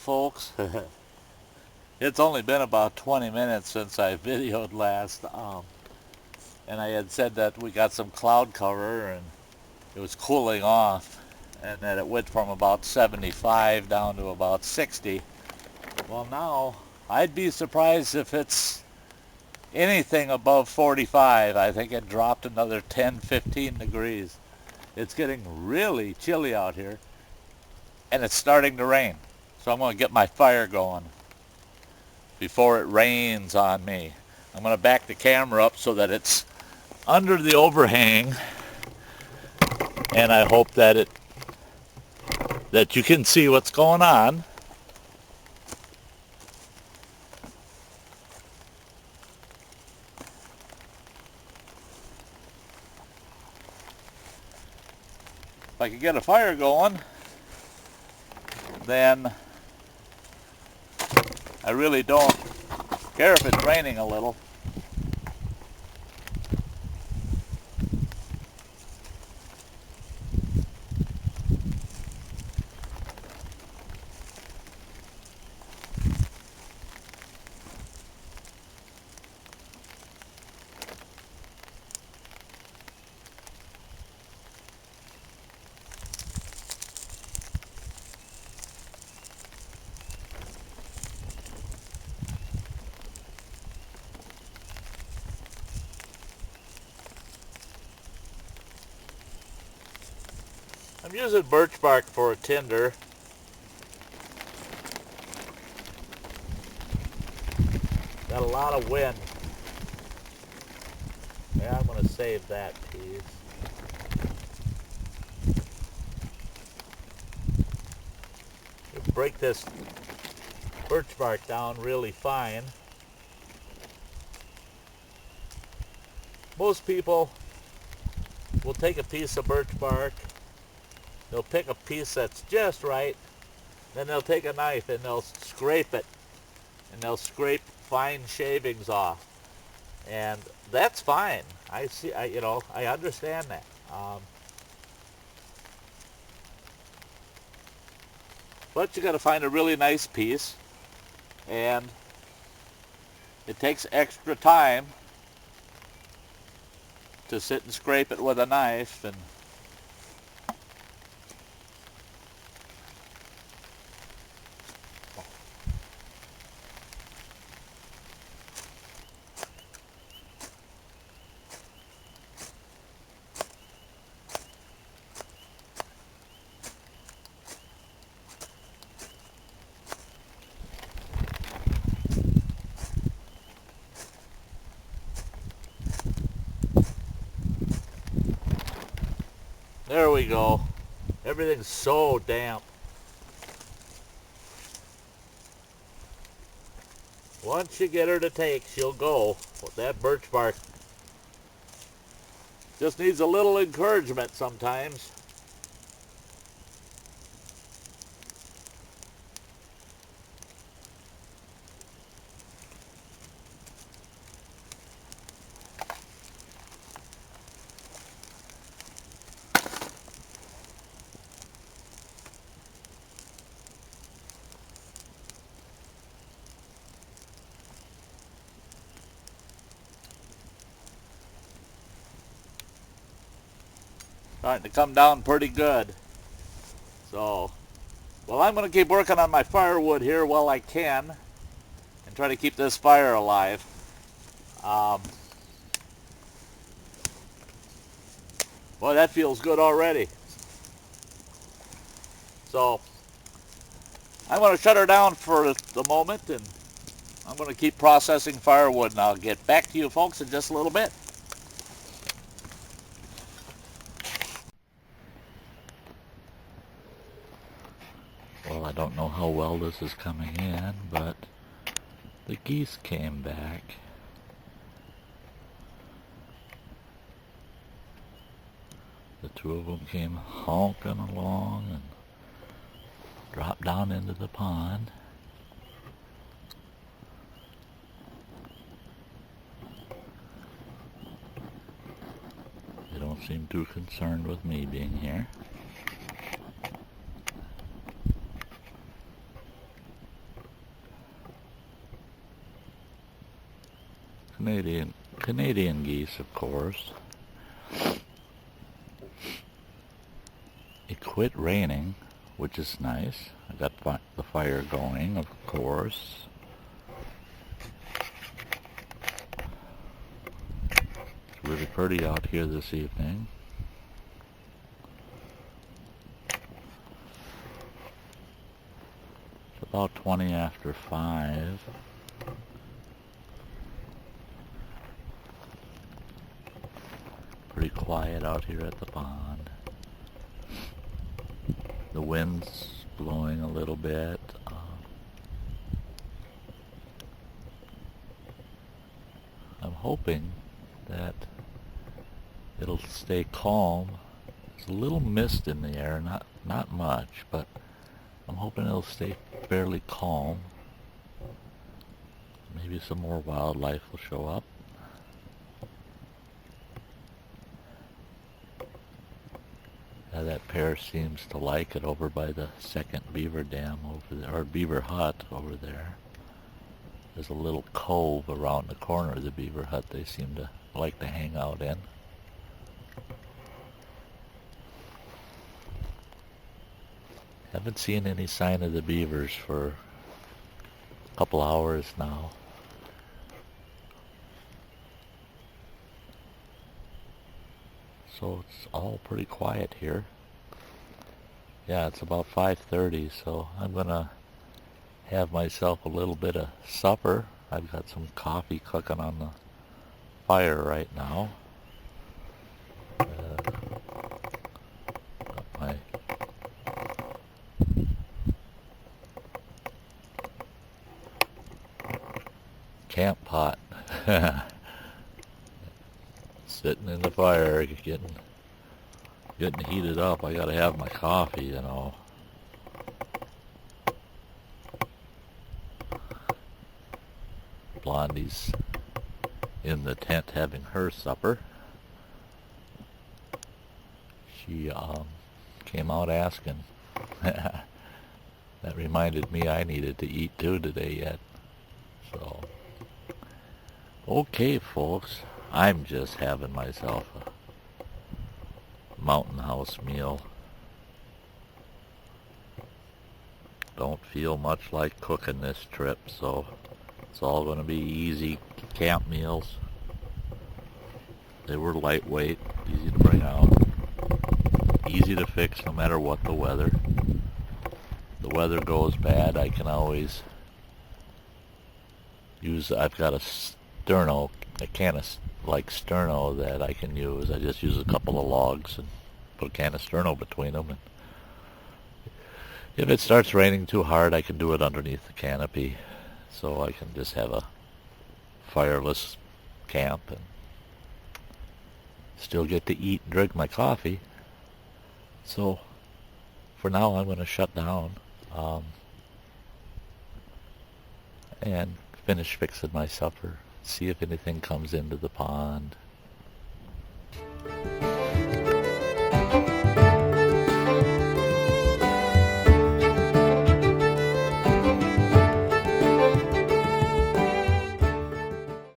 folks. It's only been about 20 minutes since I videoed last, and I had said that we got some cloud cover and it was cooling off, and that it went from about 75 down to about 60. Well, now I'd be surprised if it's anything above 45. I think it dropped another 10-15 degrees. It's getting really chilly out here, and it's starting to rain. So I'm going to get my fire going before it rains on me. I'm going to back the camera up so that it's under the overhang, and I hope that you can see what's going on. If I can get a fire going, then I really don't care if it's raining a little. I'm using birch bark for a tinder. Got a lot of wind. Yeah, I'm going to save that piece. Break this birch bark down really fine. Most people will take a piece of birch bark, they'll pick a piece that's just right, then they'll take a knife and they'll scrape it, and they'll scrape fine shavings off, and that's fine. I understand that. But you got to find a really nice piece, and it takes extra time to sit and scrape it with a knife. And there we go. Everything's so damp. Once you get her to take, she'll go. Well, that birch bark just needs a little encouragement sometimes. Starting to come down pretty good. So, well, I'm going to keep working on my firewood here while I can and try to keep this fire alive. Boy, that feels good already. So, I'm going to shut her down for the moment, and I'm going to keep processing firewood, and I'll get back to you folks in just a little bit. Well, I don't know how well this is coming in, but the geese came back. The two of them came honking along and dropped down into the pond. They don't seem too concerned with me being here. Canadian geese, of course. It quit raining, which is nice. I got the fire going, of course. It's really pretty out here this evening. It's about 20 after 5. Pretty quiet out here at the pond. The wind's blowing a little bit. I'm hoping that it'll stay calm. There's a little mist in the air, not much, but I'm hoping it'll stay fairly calm. Maybe some more wildlife will show up. That pair seems to like it over by the second beaver dam over there, or beaver hut over there. There's a little cove around the corner of the beaver hut they seem to like to hang out in. Haven't seen any sign of the beavers for a couple hours now. So it's all pretty quiet here. Yeah, it's about 5:30, so I'm gonna have myself a little bit of supper. I've got some coffee cooking on the fire right now. Got my camp pot sitting in the fire, getting heated up. I gotta have my coffee, you know. Blondie's in the tent having her supper. She came out asking. That reminded me I needed to eat too today yet. So, okay, folks. I'm just having myself a mountain house meal. Don't feel much like cooking this trip, so it's all going to be easy camp meals. They were lightweight, easy to bring out, easy to fix no matter what the weather. The weather goes bad, I can always use, I've got a can of like sterno that I can use. I just use a couple of logs and put a can of sterno between them. And if it starts raining too hard, I can do it underneath the canopy. So I can just have a fireless camp and still get to eat and drink my coffee. So for now, I'm going to shut down and finish fixing my supper. See if anything comes into the pond.